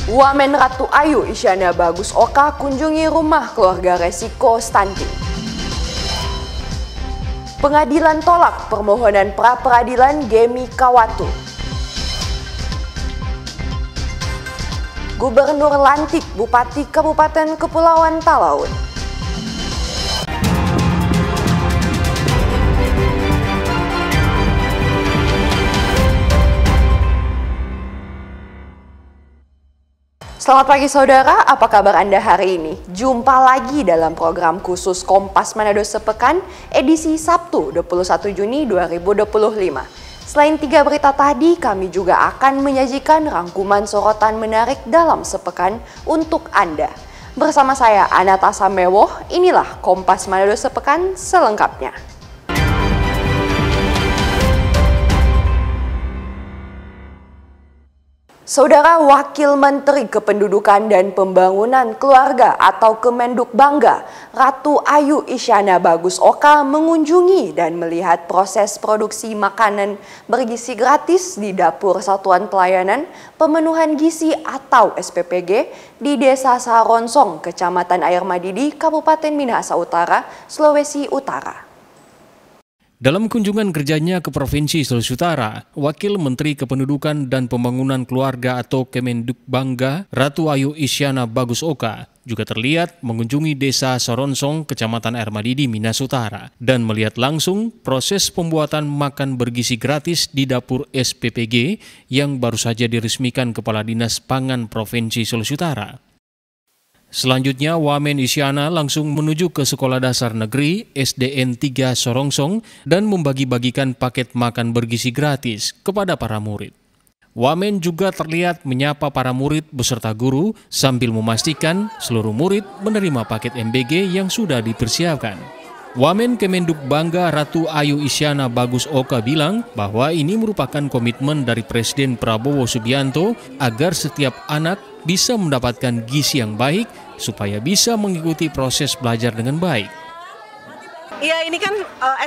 Wamen Ratu Ayu Isyana Bagus Oka kunjungi rumah keluarga resiko stunting. Pengadilan tolak permohonan pra-peradilan Gemi Kawatu. Gubernur lantik Bupati Kabupaten Kepulauan Talaut. Selamat pagi saudara, apa kabar Anda hari ini? Jumpa lagi dalam program khusus Kompas Manado Sepekan edisi Sabtu 21 Juni 2025. Selain 3 berita tadi, kami juga akan menyajikan rangkuman sorotan menarik dalam sepekan untuk Anda. Bersama saya Anata Samewoh, inilah Kompas Manado Sepekan selengkapnya. Saudara Wakil Menteri Kependudukan dan Pembangunan Keluarga atau Kemenduk Bangga, Ratu Ayu Isyana Bagus Oka mengunjungi dan melihat proses produksi makanan bergizi gratis di Dapur Satuan Pelayanan Pemenuhan Gizi atau SPPG di Desa Saronsong, Kecamatan Air Madidi, Kabupaten Minahasa Utara, Sulawesi Utara. Dalam kunjungan kerjanya ke Provinsi Sulawesi Utara, Wakil Menteri Kependudukan dan Pembangunan Keluarga atau Kemenduk Bangga, Ratu Ayu Isyana Bagus Oka, juga terlihat mengunjungi Desa Saronsong, Kecamatan Air Madidi, Minahasa Utara, dan melihat langsung proses pembuatan makan bergizi gratis di Dapur SPPG yang baru saja diresmikan Kepala Dinas Pangan Provinsi Sulawesi Utara. Selanjutnya, Wamen Isyana langsung menuju ke Sekolah Dasar Negeri SDN 3 Sorongsong dan membagi-bagikan paket makan bergizi gratis kepada para murid. Wamen juga terlihat menyapa para murid beserta guru sambil memastikan seluruh murid menerima paket MBG yang sudah dipersiapkan. Wamen Kemenduk Bangga Ratu Ayu Isyana Bagus Oka bilang bahwa ini merupakan komitmen dari Presiden Prabowo Subianto agar setiap anak bisa mendapatkan gizi yang baik supaya bisa mengikuti proses belajar dengan baik. Ya, ini kan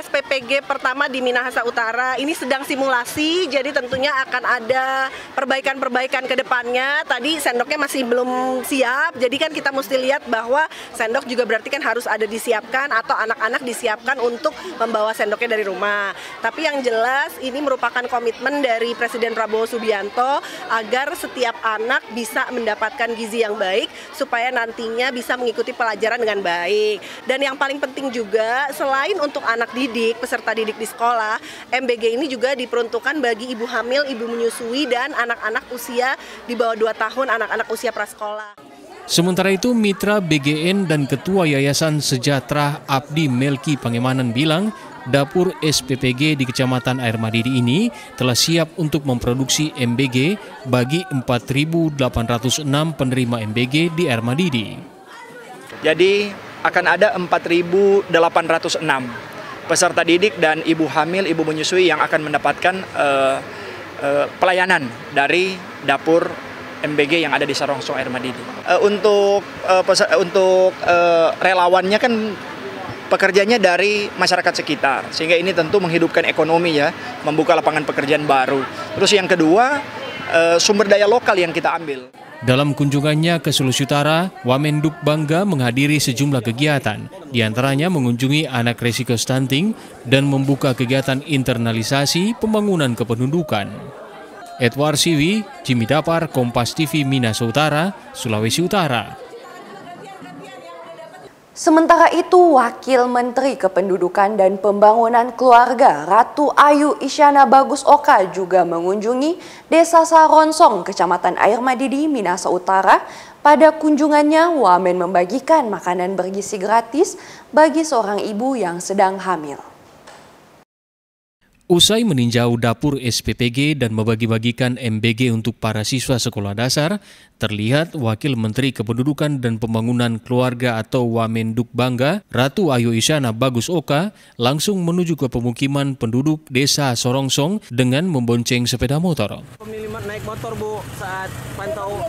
SPPG pertama di Minahasa Utara, ini sedang simulasi, jadi tentunya akan ada perbaikan-perbaikan ke depannya. Tadi sendoknya masih belum siap, jadi kan kita mesti lihat bahwa sendok juga berarti kan harus ada disiapkan atau anak-anak disiapkan untuk membawa sendoknya dari rumah. Tapi yang jelas ini merupakan komitmen dari Presiden Prabowo Subianto agar setiap anak bisa mendapatkan gizi yang baik supaya nantinya bisa mengikuti pelajaran dengan baik. Dan yang paling penting juga, selain untuk anak didik, peserta didik di sekolah, MBG ini juga diperuntukkan bagi ibu hamil, ibu menyusui, dan anak-anak usia di bawah 2 tahun, anak-anak usia prasekolah. Sementara itu, Mitra BGN dan Ketua Yayasan Sejahtera Abdi Melki Pangemanan bilang, Dapur SPPG di Kecamatan Air Madidi ini telah siap untuk memproduksi MBG bagi 4.806 penerima MBG di Air Madidi. Jadi akan ada 4.806 peserta didik dan ibu hamil, ibu menyusui yang akan mendapatkan pelayanan dari dapur MBG yang ada di Saronsong Air Madidi. Untuk relawannya kan pekerjanya dari masyarakat sekitar, sehingga ini tentu menghidupkan ekonomi ya, membuka lapangan pekerjaan baru. Terus yang kedua, sumber daya lokal yang kita ambil. Dalam kunjungannya ke Sulawesi Utara, Wamenduk Bangga menghadiri sejumlah kegiatan, diantaranya mengunjungi anak resiko stunting dan membuka kegiatan internalisasi pembangunan kependudukan. Edward Siwi, Jimmy Dapar, Kompas TV Minahasa Utara, Sulawesi Utara. Sementara itu, Wakil Menteri Kependudukan dan Pembangunan Keluarga Ratu Ayu Isyana Bagus Oka juga mengunjungi Desa Saronsong, Kecamatan Air Madidi, Minahasa Utara. Pada kunjungannya, Wamen membagikan makanan bergizi gratis bagi seorang ibu yang sedang hamil. Usai meninjau dapur SPPG dan membagi-bagikan MBG untuk para siswa sekolah dasar, terlihat Wakil Menteri Kependudukan dan Pembangunan Keluarga atau Wamenduk Bangga, Ratu Ayu Isyana Bagus Oka, langsung menuju ke pemukiman penduduk Desa Sorongsong dengan membonceng sepeda motor. Pemilih naik motor, Bu, saat pantau.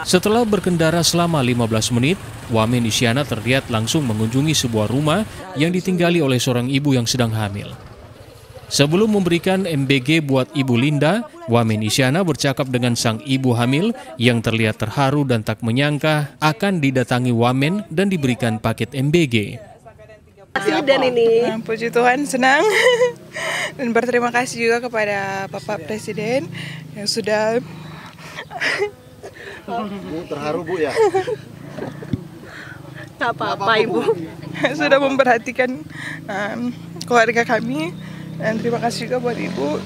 Setelah berkendara selama 15 menit, Wamen Isyana terlihat langsung mengunjungi sebuah rumah yang ditinggali oleh seorang ibu yang sedang hamil. Sebelum memberikan MBG buat Ibu Linda, Wamen Isyana bercakap dengan sang ibu hamil yang terlihat terharu dan tak menyangka akan didatangi Wamen dan diberikan paket MBG. Dan ini puji Tuhan, senang dan berterima kasih juga kepada Bapak Presiden yang sudah terharu Bu ya. Gak apa-apa Ibu. Sudah memperhatikan keluarga kami. Dan terima kasih juga buat Ibu.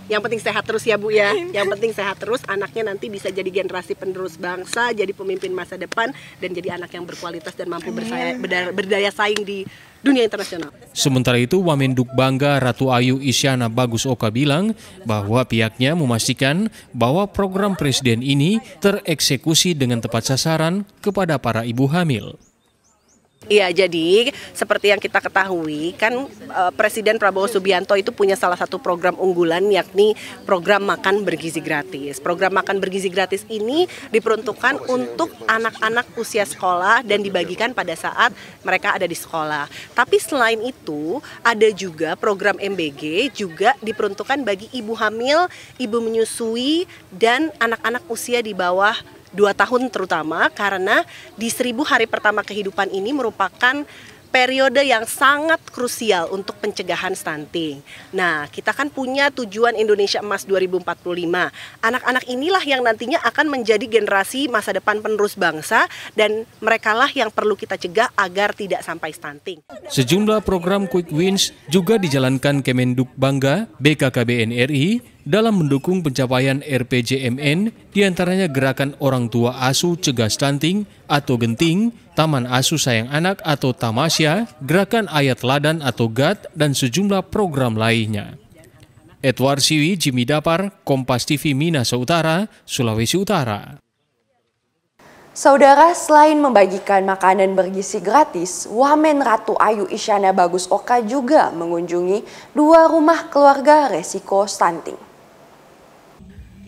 Yang penting sehat terus ya Bu ya. Yang penting sehat terus, anaknya nanti bisa jadi generasi penerus bangsa, jadi pemimpin masa depan, dan jadi anak yang berkualitas dan mampu berdaya saing di dunia internasional. Sementara itu, Wamenduk Bangga Ratu Ayu Isyana Bagus Oka bilang bahwa pihaknya memastikan bahwa program presiden ini tereksekusi dengan tepat sasaran kepada para ibu hamil. Iya, jadi seperti yang kita ketahui kan Presiden Prabowo Subianto itu punya salah satu program unggulan, yakni program makan bergizi gratis. Program makan bergizi gratis ini diperuntukkan untuk anak-anak usia sekolah dan dibagikan pada saat mereka ada di sekolah. Tapi selain itu ada juga program MBG juga diperuntukkan bagi ibu hamil, ibu menyusui, dan anak-anak usia di bawah 2 tahun terutama, karena di 1000 hari pertama kehidupan ini merupakan periode yang sangat krusial untuk pencegahan stunting. Nah, kita kan punya tujuan Indonesia Emas 2045. Anak-anak inilah yang nantinya akan menjadi generasi masa depan penerus bangsa, dan merekalah yang perlu kita cegah agar tidak sampai stunting. Sejumlah program Quick Wins juga dijalankan Kemenduk Bangga BKKBN RI dalam mendukung pencapaian RPJMN, diantaranya Gerakan Orang Tua Asuh Cegah Stunting atau Genting, Taman Asuh Sayang Anak atau Tamasya, Gerakan Ayat Ladan atau GAT, dan sejumlah program lainnya. Edward Siwi, Jimmy Dapar, Kompas TV Minahasa Utara, Sulawesi Utara. Saudara, selain membagikan makanan bergizi gratis, Wamen Ratu Ayu Isyana Bagus Oka juga mengunjungi 2 rumah keluarga resiko stunting.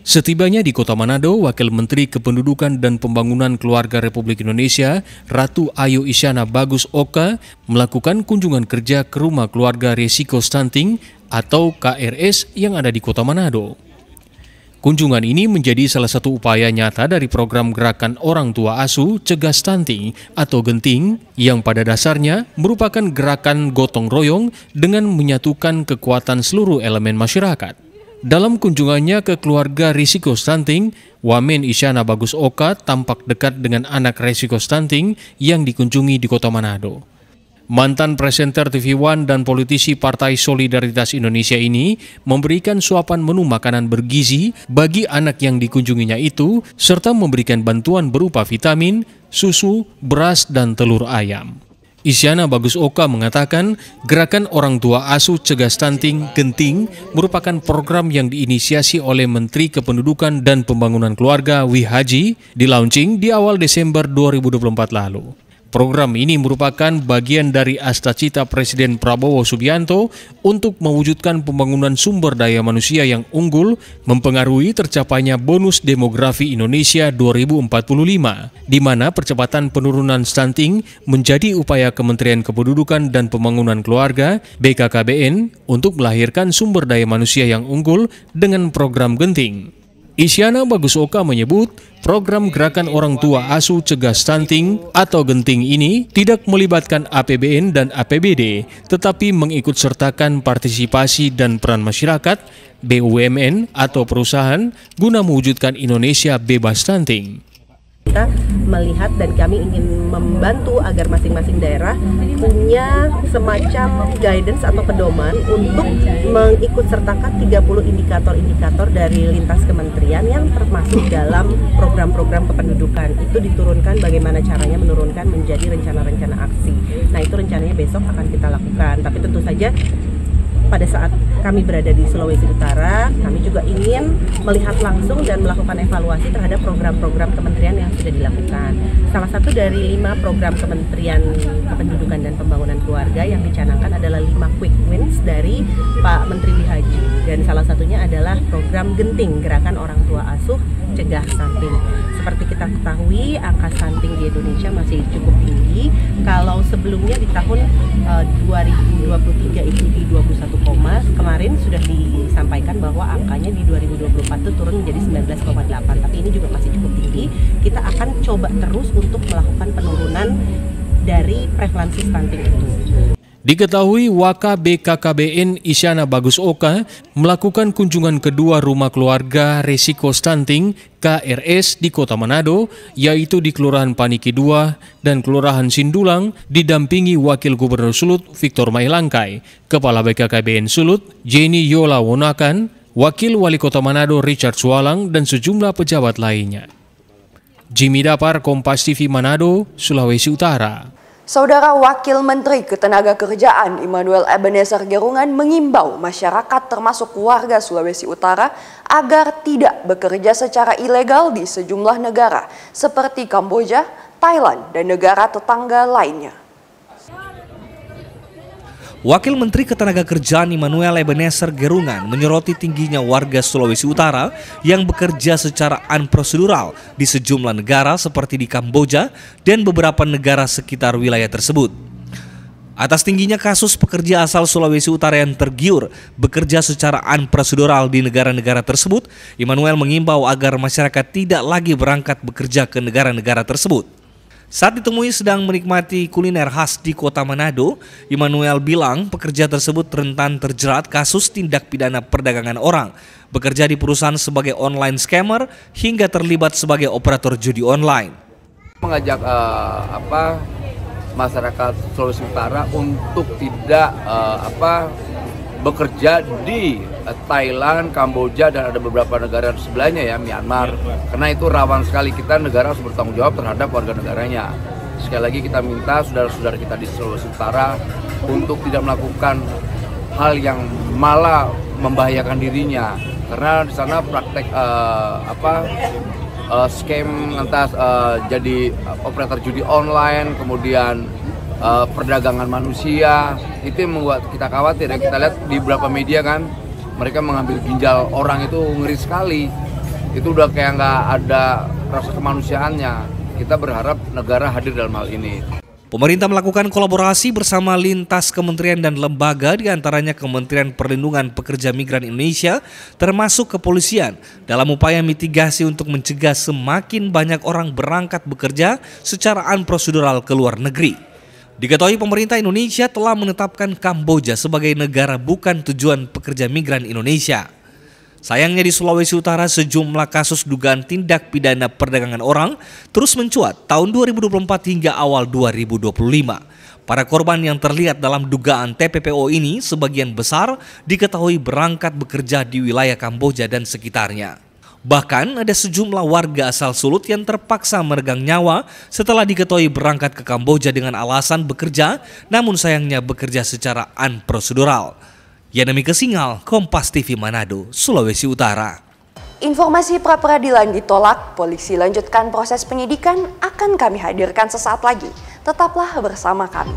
Setibanya di Kota Manado, Wakil Menteri Kependudukan dan Pembangunan Keluarga Republik Indonesia, Ratu Ayu Isyana Bagus Oka, melakukan kunjungan kerja ke rumah keluarga risiko stunting atau KRS yang ada di Kota Manado. Kunjungan ini menjadi salah satu upaya nyata dari program Gerakan Orang Tua Asuh Cegah Stunting atau Genting, yang pada dasarnya merupakan gerakan gotong royong dengan menyatukan kekuatan seluruh elemen masyarakat. Dalam kunjungannya ke keluarga risiko stunting, Wamen Isyana Bagus Oka tampak dekat dengan anak risiko stunting yang dikunjungi di Kota Manado. Mantan presenter TV One dan politisi Partai Solidaritas Indonesia ini memberikan suapan menu makanan bergizi bagi anak yang dikunjunginya itu, serta memberikan bantuan berupa vitamin, susu, beras, dan telur ayam. Isyana Bagus Oka mengatakan Gerakan Orang Tua Asuh Cegah Stunting Genting merupakan program yang diinisiasi oleh Menteri Kependudukan dan Pembangunan Keluarga Wihaji, di-launching di awal Desember 2024 lalu. Program ini merupakan bagian dari Astacita Presiden Prabowo Subianto untuk mewujudkan pembangunan sumber daya manusia yang unggul, mempengaruhi tercapainya bonus demografi Indonesia 2045, di mana percepatan penurunan stunting menjadi upaya Kementerian Kependudukan dan Pembangunan Keluarga (BKKBN) untuk melahirkan sumber daya manusia yang unggul dengan program Genting. Isyana Bagus Oka menyebut program Gerakan Orang Tua Asuh Cegah Stunting atau Genting ini tidak melibatkan APBN dan APBD, tetapi mengikutsertakan partisipasi dan peran masyarakat, BUMN atau perusahaan guna mewujudkan Indonesia bebas stunting. Kita melihat dan kami ingin membantu agar masing-masing daerah punya semacam guidance atau pedoman untuk mengikutsertakan 30 indikator-indikator dari lintas kementerian yang termasuk dalam program-program kependudukan. Itu diturunkan bagaimana caranya menurunkan menjadi rencana-rencana aksi. Nah, itu rencananya besok akan kita lakukan. Tapi tentu saja pada saat kami berada di Sulawesi Utara, kami juga ingin melihat langsung dan melakukan evaluasi terhadap program-program kementerian yang sudah dilakukan. Salah satu dari 5 program Kementerian Kependudukan dan Pembangunan Keluarga yang dicanangkan adalah 5 quick wins dari Pak Menteri Wihaji. dan salah satunya adalah program Genting, Gerakan Orang Tua Asuh Cegah Stunting. Seperti kita ketahui, angka stunting di Indonesia masih cukup tinggi. Kalau sebelumnya di tahun 2023 itu di 21, kemarin sudah disampaikan bahwa angkanya di 2024 itu turun menjadi 19,8, tapi ini juga masih cukup tinggi. Kita akan coba terus untuk melakukan penurunan dari prevalensi stunting itu. Diketahui Waka BKKBN Isyana Bagus Oka melakukan kunjungan kedua rumah keluarga resiko stunting KRS di Kota Manado, yaitu di Kelurahan Paniki 2 dan Kelurahan Sindulang, didampingi Wakil Gubernur Sulut Victor Mailangkai, Kepala BKKBN Sulut Jenny Yola Wonakan, Wakil Wali Kota Manado Richard Sualang, dan sejumlah pejabat lainnya. Jimmy Dapar, Kompas TV Manado, Sulawesi Utara. Saudara Wakil Menteri Ketenagakerjaan Immanuel Ebenezer Gerungan mengimbau masyarakat termasuk warga Sulawesi Utara agar tidak bekerja secara ilegal di sejumlah negara seperti Kamboja, Thailand, dan negara tetangga lainnya. Wakil Menteri Ketenagakerjaan Immanuel Ebenezer Gerungan menyoroti tingginya warga Sulawesi Utara yang bekerja secara unprosedural di sejumlah negara seperti di Kamboja dan beberapa negara sekitar wilayah tersebut. Atas tingginya kasus pekerja asal Sulawesi Utara yang tergiur bekerja secara unprosedural di negara-negara tersebut, Immanuel mengimbau agar masyarakat tidak lagi berangkat bekerja ke negara-negara tersebut. Saat ditemui sedang menikmati kuliner khas di Kota Manado, Immanuel bilang pekerja tersebut rentan terjerat kasus tindak pidana perdagangan orang, bekerja di perusahaan sebagai online scammer hingga terlibat sebagai operator judi online. Mengajak masyarakat Sulawesi Utara untuk tidak bekerja di Thailand, Kamboja, dan ada beberapa negara sebelahnya ya, Myanmar. Karena itu rawan sekali, kita negara harus bertanggung jawab terhadap warga negaranya. Sekali lagi kita minta saudara-saudara kita di Sulawesi Utara untuk tidak melakukan hal yang malah membahayakan dirinya. Karena di sana praktek scam lantas jadi operator judi online, kemudian perdagangan manusia, itu yang membuat kita khawatir. Dan kita lihat di beberapa media kan, mereka mengambil ginjal orang, itu ngeri sekali. Itu udah kayak nggak ada rasa kemanusiaannya. Kita berharap negara hadir dalam hal ini. Pemerintah melakukan kolaborasi bersama lintas kementerian dan lembaga, diantaranya Kementerian Perlindungan Pekerja Migran Indonesia, termasuk kepolisian, dalam upaya mitigasi untuk mencegah semakin banyak orang berangkat bekerja secara unprosedural ke luar negeri. Diketahui pemerintah Indonesia telah menetapkan Kamboja sebagai negara bukan tujuan pekerja migran Indonesia. Sayangnya di Sulawesi Utara sejumlah kasus dugaan tindak pidana perdagangan orang terus mencuat tahun 2024 hingga awal 2025. Para korban yang terlihat dalam dugaan TPPO ini sebagian besar diketahui berangkat bekerja di wilayah Kamboja dan sekitarnya. Bahkan ada sejumlah warga asal Sulut yang terpaksa meregang nyawa setelah diketahui berangkat ke Kamboja dengan alasan bekerja, namun sayangnya bekerja secara unprosedural. Yanemi Kesingal, Kompas TV Manado, Sulawesi Utara. Informasi pra-peradilan ditolak, polisi lanjutkan proses penyidikan, akan kami hadirkan sesaat lagi. Tetaplah bersama kami.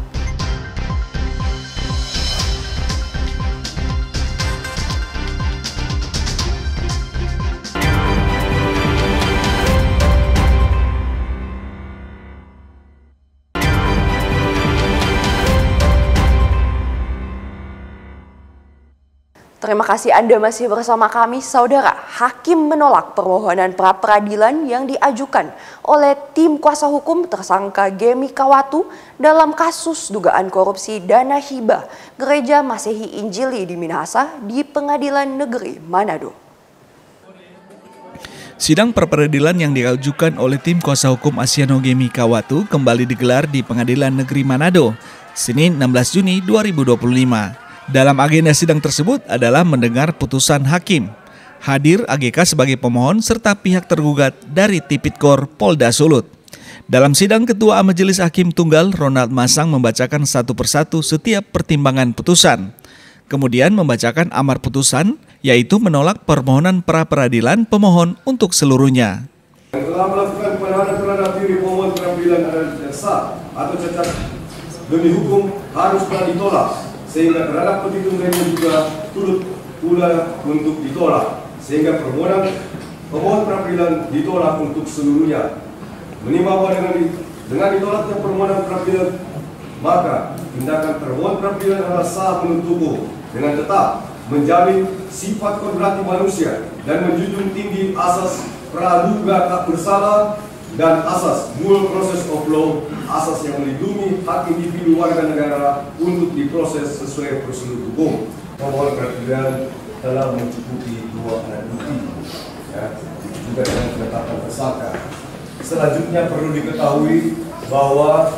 Terima kasih Anda masih bersama kami, Saudara. Hakim menolak permohonan pra-peradilan yang diajukan oleh tim kuasa hukum tersangka Gemi Kawatu dalam kasus dugaan korupsi dana hibah Gereja Masehi Injili di Minahasa di Pengadilan Negeri Manado. Sidang pra-peradilan yang diajukan oleh tim kuasa hukum Asiano Gemi Kawatu kembali digelar di Pengadilan Negeri Manado, Senin 16 Juni 2025. Dalam agenda sidang tersebut adalah mendengar putusan hakim. Hadir AGK sebagai pemohon serta pihak tergugat dari Tipikor Polda Sulut. Dalam sidang, Ketua Majelis Hakim Tunggal Ronald Masang membacakan satu persatu setiap pertimbangan putusan. Kemudian membacakan amar putusan, yaitu menolak permohonan pra-peradilan pemohon untuk seluruhnya. Yang telah melakukan penahanan terhadap diri pemohon pra-peradilan adalah tidak sah atau cacat demi hukum haruslah ditolak, sehingga terhadap petitum mereka juga turut pula untuk ditolak, sehingga pemohon pra-peradilan ditolak untuk seluruhnya. Menimbang bahwa dengan ditolaknya permohonan pra-peradilan, maka tindakan termohon pra-peradilan adalah sah menurut hukum dengan tetap menjamin sifat kodrati manusia dan menjunjung tinggi asas praduga tak bersalah dan asas due process of law, asas yang melindungi hak individu warga negara untuk diproses sesuai prosedur hukum. Pemohon pra-peradilan telah mencukupi 2 alat bukti, juga dengan penetapan tersangka. Selanjutnya perlu diketahui bahwa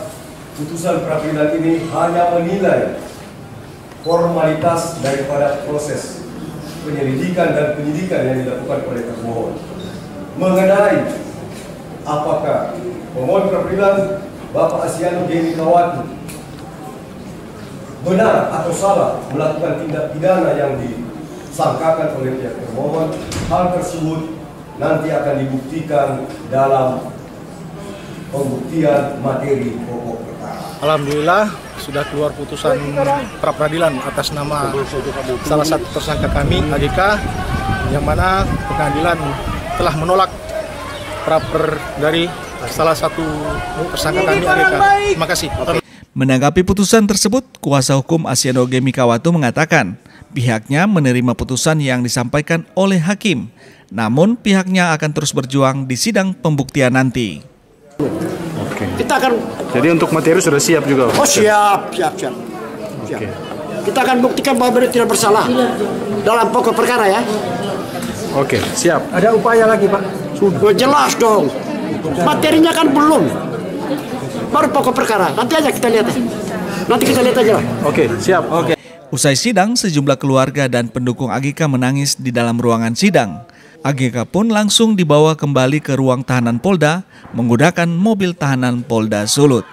putusan pra-peradilan ini hanya menilai formalitas daripada proses penyelidikan dan penyidikan yang dilakukan oleh termohon. Mengenai apakah pemohon pra-peradilan Bapak Asiano Gemi Kawatu benar atau salah melakukan tindak pidana yang disangkakan oleh pihak termohon, hal tersebut nanti akan dibuktikan dalam pembuktian materi pokok perkara. Alhamdulillah sudah keluar putusan pra-peradilan atas nama salah satu tersangka kami, AGK, yang mana pengadilan telah menolak pra-per dari salah satu tersangka kami, AGK. Terima kasih. Menanggapi putusan tersebut, kuasa hukum Asiano Gemi Kawatu mengatakan pihaknya menerima putusan yang disampaikan oleh hakim, namun pihaknya akan terus berjuang di sidang pembuktian nanti. Oke. Kita akan. Jadi untuk materi sudah siap juga. Oh siap. Oke. Kita akan buktikan bahwa beliau tidak bersalah dalam pokok perkara ya. Oke, siap. Ada upaya lagi Pak? Sudah jelas dong. Materinya kan belum. Baru pokok perkara. Nanti aja kita lihat. Nanti kita lihat aja. Oke, siap. Oke. Usai sidang, sejumlah keluarga dan pendukung AGK menangis di dalam ruangan sidang. AGK pun langsung dibawa kembali ke ruang tahanan Polda menggunakan mobil tahanan Polda Sulut.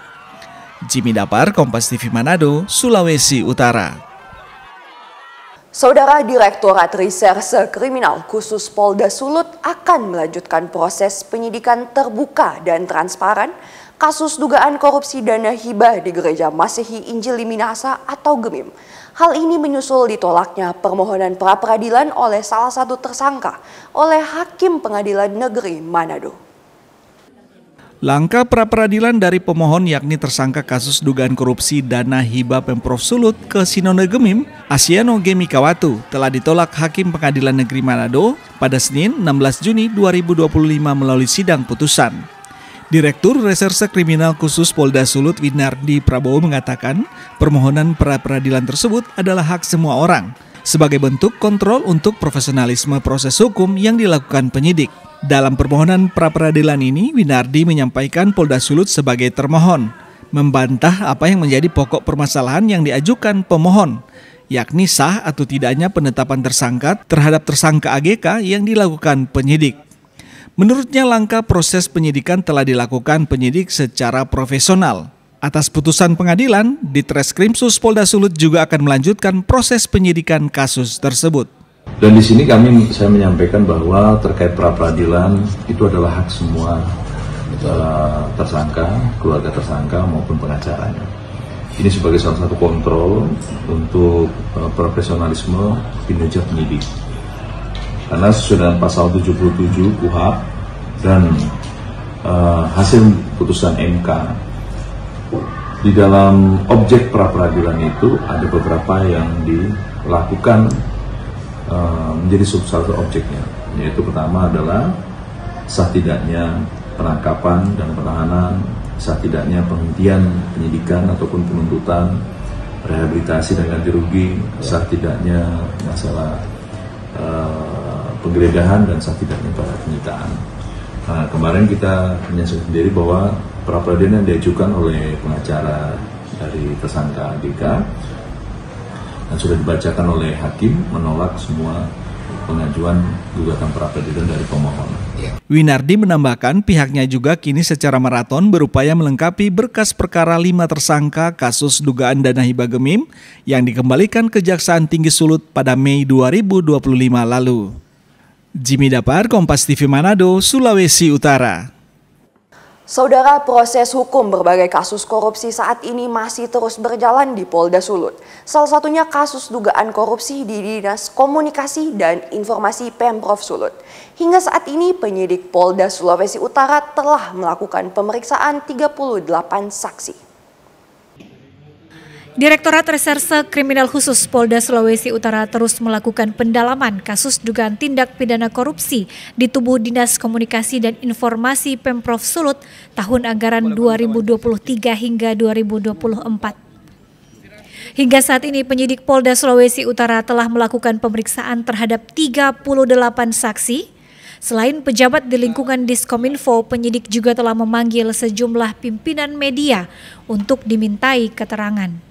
Jimmy Dapar, Kompas TV Manado, Sulawesi Utara. Saudara Direktorat Reserse Kriminal Khusus Polda Sulut akan melanjutkan proses penyidikan terbuka dan transparan kasus dugaan korupsi dana hibah di Gereja Masehi Injili Minahasa atau GEMIM. Hal ini menyusul ditolaknya permohonan pra-peradilan oleh salah satu tersangka oleh Hakim Pengadilan Negeri Manado. Langkah pra-peradilan dari pemohon yakni tersangka kasus dugaan korupsi dana hibah Pemprov Sulut ke Sinode GEMIM, Asiano Gemi Kawatu, telah ditolak Hakim Pengadilan Negeri Manado pada Senin 16 Juni 2025 melalui sidang putusan. Direktur Reserse Kriminal Khusus Polda Sulut Winardi Prabowo mengatakan permohonan pra-peradilan tersebut adalah hak semua orang sebagai bentuk kontrol untuk profesionalisme proses hukum yang dilakukan penyidik. Dalam permohonan pra-peradilan ini, Winardi menyampaikan Polda Sulut sebagai termohon membantah apa yang menjadi pokok permasalahan yang diajukan pemohon, yakni sah atau tidaknya penetapan tersangka terhadap tersangka AGK yang dilakukan penyidik. Menurutnya langkah proses penyidikan telah dilakukan penyidik secara profesional. Atas putusan pengadilan, Ditreskrimsus Polda Sulut juga akan melanjutkan proses penyidikan kasus tersebut. Dan di sini saya menyampaikan bahwa terkait pra-peradilan itu adalah hak semua tersangka, keluarga tersangka maupun pengacaranya. Ini sebagai salah satu kontrol untuk profesionalisme kinerja penyidik. Karena sesuai dengan pasal 77 KUHP dan hasil putusan MK, di dalam objek pra-peradilan itu ada beberapa yang dilakukan menjadi salah satu objeknya, yaitu pertama adalah sah tidaknya penangkapan dan penahanan, sah tidaknya penghentian penyidikan ataupun penuntutan, rehabilitasi dan ganti rugi, sah tidaknya masalah penggeledahan dan sah tidaknya pada penyitaan. Nah, kemarin kita menyaksikan sendiri bahwa pra-peradilan yang diajukan oleh pengacara dari tersangka AGK dan sudah dibacakan oleh hakim menolak semua pengajuan gugatan pra-peradilan dari pemohon. Winardi menambahkan pihaknya juga kini secara maraton berupaya melengkapi berkas perkara 5 tersangka kasus dugaan dana hibah GEMIM yang dikembalikan Kejaksaan Tinggi Sulut pada Mei 2025 lalu. Jimmy Dapar, Kompas TV Manado, Sulawesi Utara. Saudara, proses hukum berbagai kasus korupsi saat ini masih terus berjalan di Polda Sulut. Salah satunya kasus dugaan korupsi di Dinas Komunikasi dan Informasi Pemprov Sulut. Hingga saat ini penyidik Polda Sulawesi Utara telah melakukan pemeriksaan 38 saksi. Direktorat Reserse Kriminal Khusus Polda Sulawesi Utara terus melakukan pendalaman kasus dugaan tindak pidana korupsi di tubuh Dinas Komunikasi dan Informasi Pemprov Sulut tahun anggaran 2023 hingga 2024. Hingga saat ini penyidik Polda Sulawesi Utara telah melakukan pemeriksaan terhadap 38 saksi. Selain pejabat di lingkungan Diskominfo, penyidik juga telah memanggil sejumlah pimpinan media untuk dimintai keterangan.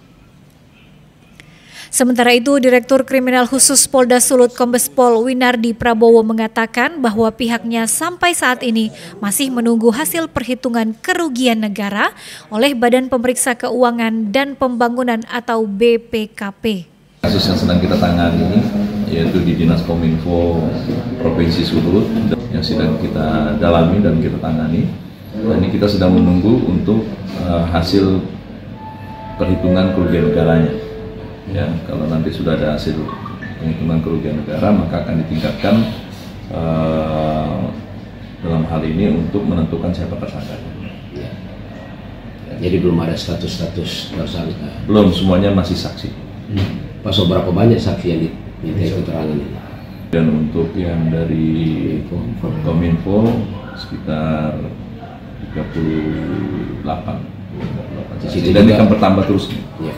Sementara itu, Direktur Kriminal Khusus Polda Sulut Kombes Pol Winardi Prabowo mengatakan bahwa pihaknya sampai saat ini masih menunggu hasil perhitungan kerugian negara oleh Badan Pemeriksa Keuangan dan Pembangunan atau BPKP. Kasus yang sedang kita tangani yaitu di Dinas Kominfo Provinsi Sulut yang sedang kita dalami dan kita tangani. Dan ini kita sedang menunggu untuk hasil perhitungan kerugian negaranya. Ya, kalau nanti sudah ada hasil penghitungan kerugian negara, maka akan ditingkatkan dalam hal ini untuk menentukan siapa tersangkanya. Ya. Jadi belum ada status tersangka? Belum, semuanya masih saksi. Pak, berapa banyak saksi yang diminta keterangan ini? Dan untuk yang dari Kominfo sekitar 38. Dan akan bertambah terus. Ya.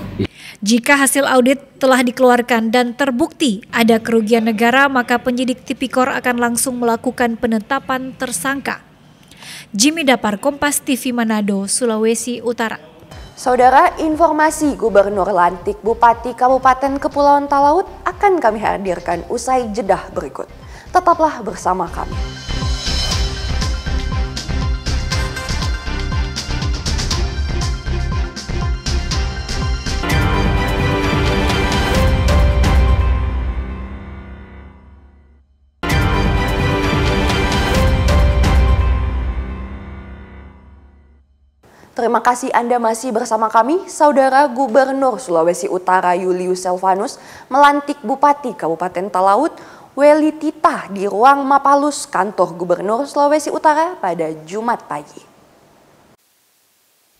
Jika hasil audit telah dikeluarkan dan terbukti ada kerugian negara, maka penyidik Tipikor akan langsung melakukan penetapan tersangka. Jimmy Dapar, Kompas TV Manado, Sulawesi Utara. Saudara, informasi Gubernur lantik Bupati Kabupaten Kepulauan Talaut akan kami hadirkan usai jedah berikut. Tetaplah bersama kami. Terima kasih Anda masih bersama kami. Saudara, Gubernur Sulawesi Utara Julius Selvanus melantik Bupati Kabupaten Talaut Weli Tita di ruang Mapalus Kantor Gubernur Sulawesi Utara pada Jumat pagi.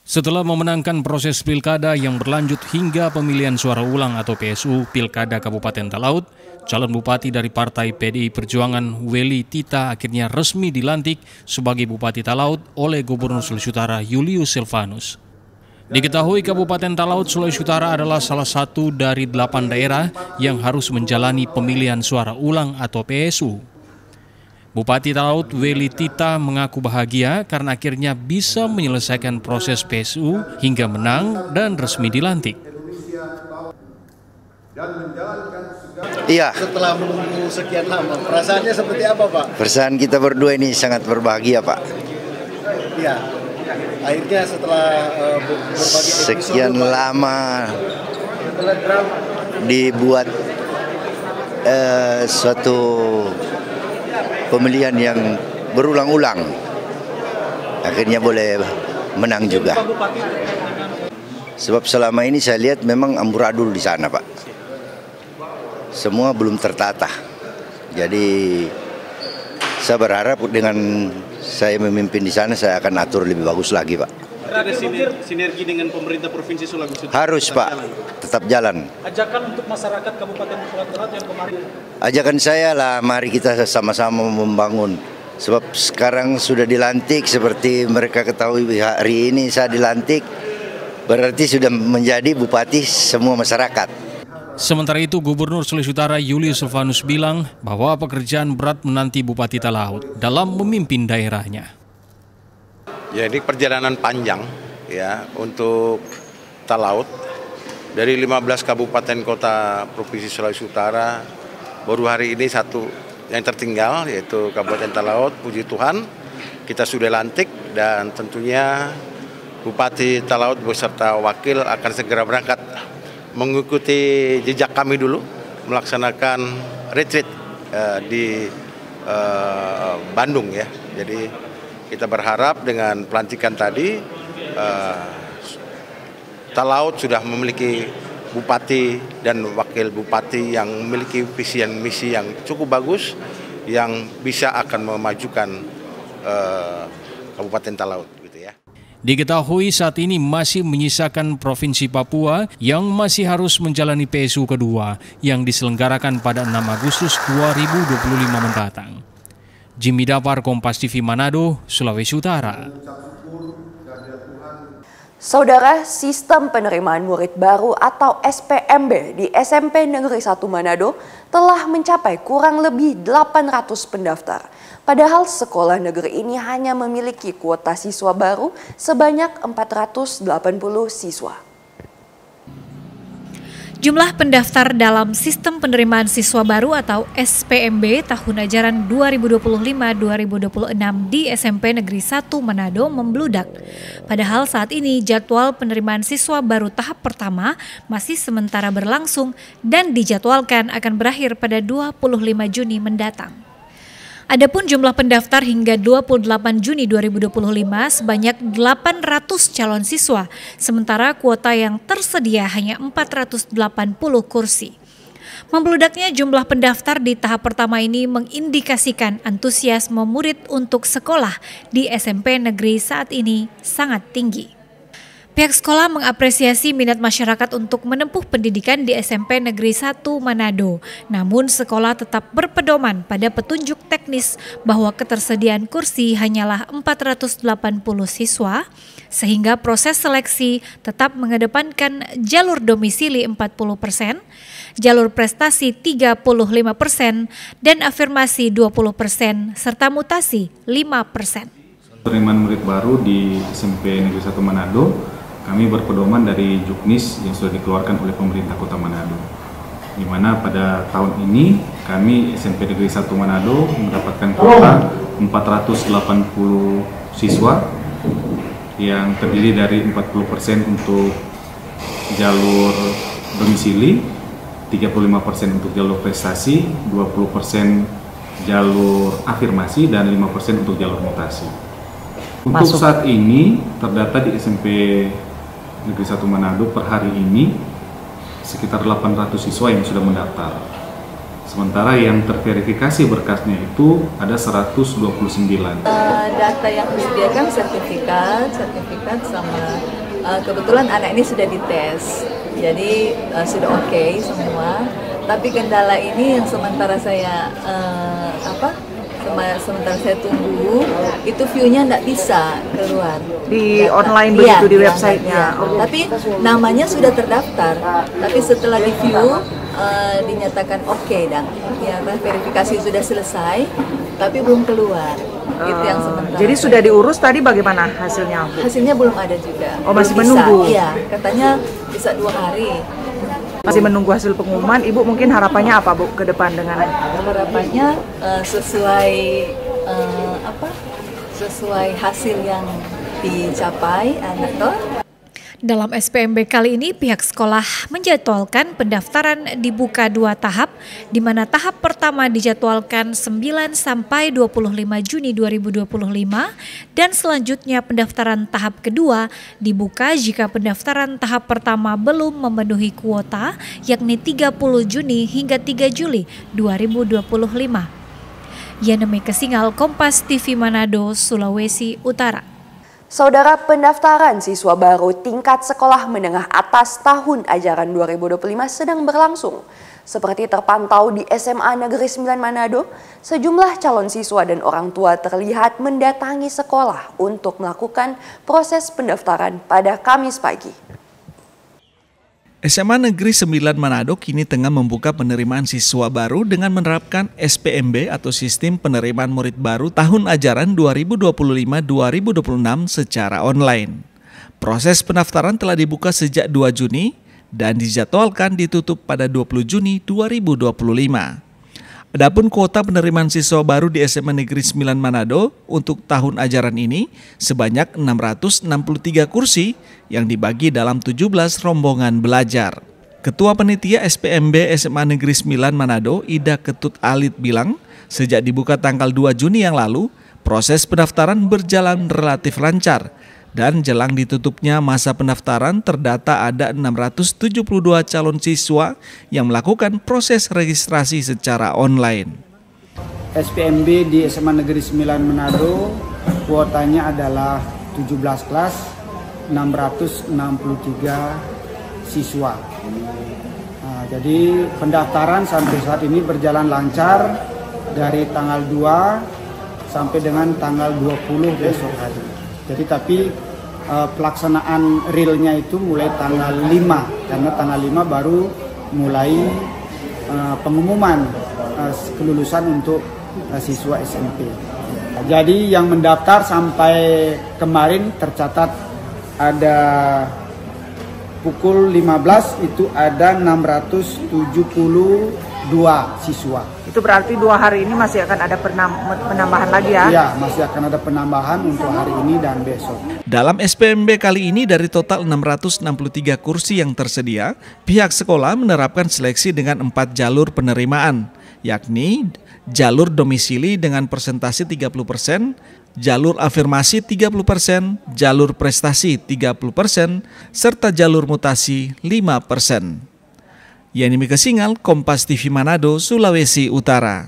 Setelah memenangkan proses pilkada yang berlanjut hingga pemilihan suara ulang atau PSU Pilkada Kabupaten Talaut, calon bupati dari Partai PDI Perjuangan Weli Tita akhirnya resmi dilantik sebagai Bupati Talaut oleh Gubernur Sulawesi Utara Julius Selvanus. Diketahui Kabupaten Talaut Sulawesi Utara adalah salah satu dari 8 daerah yang harus menjalani pemilihan suara ulang atau PSU. Bupati Talaut Weli Tita mengaku bahagia karena akhirnya bisa menyelesaikan proses PSU hingga menang dan resmi dilantik. Iya. Setelah menunggu sekian lama, perasaannya seperti apa, Pak? Perasaan kita berdua ini sangat berbahagia, Pak. Iya. Akhirnya setelah berbagi sekian lama dibuat suatu pemilihan yang berulang-ulang, akhirnya boleh menang juga. Sebab selama ini saya lihat memang amburadul di sana, Pak. Semua belum tertata. Jadi saya berharap dengan saya memimpin di sana, saya akan atur lebih bagus lagi, Pak. Ada sinergi dengan pemerintah Provinsi Sulawesi Utara? Harus, Pak. Tetap jalan. Ajakan untuk masyarakat Kabupaten Kepulauan Talaut yang kemarin? Ajakan saya lah, mari kita sama-sama membangun. Sebab sekarang sudah dilantik, seperti mereka ketahui hari ini saya dilantik, berarti sudah menjadi bupati semua masyarakat. Sementara itu, Gubernur Sulawesi Utara Julius Selvanus bilang bahwa pekerjaan berat menanti Bupati Talaut dalam memimpin daerahnya. Ya, ini perjalanan panjang ya untuk Talaut. Dari 15 kabupaten kota Provinsi Sulawesi Utara, baru hari ini satu yang tertinggal yaitu Kabupaten Talaut. Puji Tuhan kita sudah lantik dan tentunya Bupati Talaut beserta wakil akan segera berangkat mengikuti jejak kami dulu, melaksanakan retreat di Bandung ya. Jadi Kita berharap dengan pelantikan tadi, Talaut sudah memiliki bupati dan wakil bupati yang memiliki visi dan misi yang cukup bagus, yang bisa akan memajukan Kabupaten Talaut. Diketahui saat ini masih menyisakan Provinsi Papua yang masih harus menjalani PSU kedua yang diselenggarakan pada 6 Agustus 2025 mendatang. Jimmy Dapar, Kompas TV Manado, Sulawesi Utara. Saudara, sistem penerimaan murid baru atau SPMB di SMP Negeri 1 Manado telah mencapai kurang lebih 800 pendaftar. Padahal sekolah negeri ini hanya memiliki kuota siswa baru sebanyak 480 siswa. Jumlah pendaftar dalam sistem penerimaan siswa baru atau SPMB tahun ajaran 2025-2026 di SMP Negeri 1 Manado membludak. Padahal saat ini jadwal penerimaan siswa baru tahap pertama masih sementara berlangsung dan dijadwalkan akan berakhir pada 25 Juni mendatang. Adapun jumlah pendaftar hingga 28 Juni 2025 sebanyak 800 calon siswa, sementara kuota yang tersedia hanya 480 kursi. Membludaknya jumlah pendaftar di tahap pertama ini mengindikasikan antusiasme murid untuk sekolah di SMP negeri saat ini sangat tinggi. Pihak sekolah mengapresiasi minat masyarakat untuk menempuh pendidikan di SMP Negeri 1 Manado. Namun sekolah tetap berpedoman pada petunjuk teknis bahwa ketersediaan kursi hanyalah 480 siswa, sehingga proses seleksi tetap mengedepankan jalur domisili 40%, jalur prestasi 35%, dan afirmasi 20%, serta mutasi 5%. Penerimaan murid baru di SMP Negeri 1 Manado, kami berpedoman dari Juknis yang sudah dikeluarkan oleh pemerintah Kota Manado, di mana pada tahun ini kami SMP Negeri 1 Manado mendapatkan kuota 480 siswa yang terdiri dari 40% untuk jalur domisili, 35% untuk jalur prestasi, 20% jalur afirmasi, dan 5% untuk jalur mutasi. Untuk saat ini terdata di SMP Negeri 1 Manado per hari ini sekitar 800 siswa yang sudah mendaftar. Sementara yang terverifikasi berkasnya itu ada 129. Data yang disediakan sertifikat sama kebetulan anak ini sudah dites, jadi sudah oke semua. Tapi kendala ini yang sementara saya sementara saya tunggu itu view-nya nggak bisa keluar di online begitu di websitenya. Tapi namanya sudah terdaftar, tapi setelah di view dinyatakan oke dan ya verifikasi sudah selesai, tapi belum keluar. Itu yang sementara. Jadi sudah diurus tadi, bagaimana hasilnya? Hasilnya belum ada juga. Oh, masih menunggu? Iya, katanya bisa 2 hari. Masih menunggu hasil pengumuman. Ibu mungkin harapannya apa, Bu, ke depan dengan harapannya sesuai hasil yang dicapai anak toh. Dalam SPMB kali ini, pihak sekolah menjadwalkan pendaftaran dibuka 2 tahap, di mana tahap pertama dijadwalkan 9 sampai 25 Juni 2025, dan selanjutnya pendaftaran tahap kedua dibuka jika pendaftaran tahap pertama belum memenuhi kuota, yakni 30 Juni hingga 3 Juli 2025. Yanemi Kesingal, Kompas TV Manado, Sulawesi Utara. Saudara, pendaftaran siswa baru tingkat sekolah menengah atas tahun ajaran 2025 sedang berlangsung. Seperti terpantau di SMA Negeri 9 Manado, sejumlah calon siswa dan orang tua terlihat mendatangi sekolah untuk melakukan proses pendaftaran pada Kamis pagi. SMA Negeri 9 Manado kini tengah membuka penerimaan siswa baru dengan menerapkan SPMB atau Sistem Penerimaan Murid Baru tahun ajaran 2025-2026 secara online. Proses pendaftaran telah dibuka sejak 2 Juni dan dijadwalkan ditutup pada 20 Juni 2025. Adapun kuota penerimaan siswa baru di SMA Negeri 9 Manado untuk tahun ajaran ini sebanyak 663 kursi yang dibagi dalam 17 rombongan belajar. Ketua Panitia SPMB SMA Negeri 9 Manado, Ida Ketut Alit bilang, sejak dibuka tanggal 2 Juni yang lalu, Proses pendaftaran berjalan relatif lancar dan jelang ditutupnya masa pendaftaran terdata ada 672 calon siswa yang melakukan proses registrasi secara online. SPMB di SMA Negeri 9 Manado kuotanya adalah 17 kelas 663 siswa. Nah, jadi pendaftaran sampai saat ini berjalan lancar dari tanggal 2 sampai dengan tanggal 20 besok hari. Jadi tapi pelaksanaan realnya itu mulai tanggal 5 karena tanggal 5 baru mulai pengumuman kelulusan untuk siswa SMP. Jadi yang mendaftar sampai kemarin tercatat ada pukul 15 itu ada 672 siswa. Itu berarti 2 hari ini masih akan ada penambahan lagi ya? Iya, masih akan ada penambahan untuk hari ini dan besok. Dalam SPMB kali ini dari total 663 kursi yang tersedia, pihak sekolah menerapkan seleksi dengan 4 jalur penerimaan, yakni jalur domisili dengan persentase 30%, jalur afirmasi 30%, jalur prestasi 30%, serta jalur mutasi 5%. Yani Mika Singal, Kompas TV Manado, Sulawesi Utara.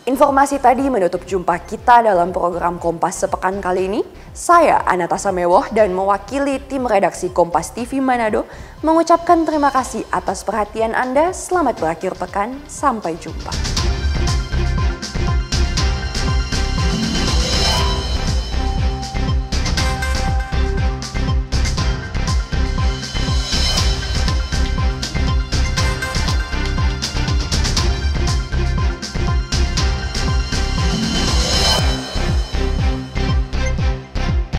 Informasi tadi menutup jumpa kita dalam program Kompas sepekan kali ini. Saya Anatasa Mewoh dan mewakili tim redaksi Kompas TV Manado mengucapkan terima kasih atas perhatian Anda. Selamat berakhir pekan, sampai jumpa.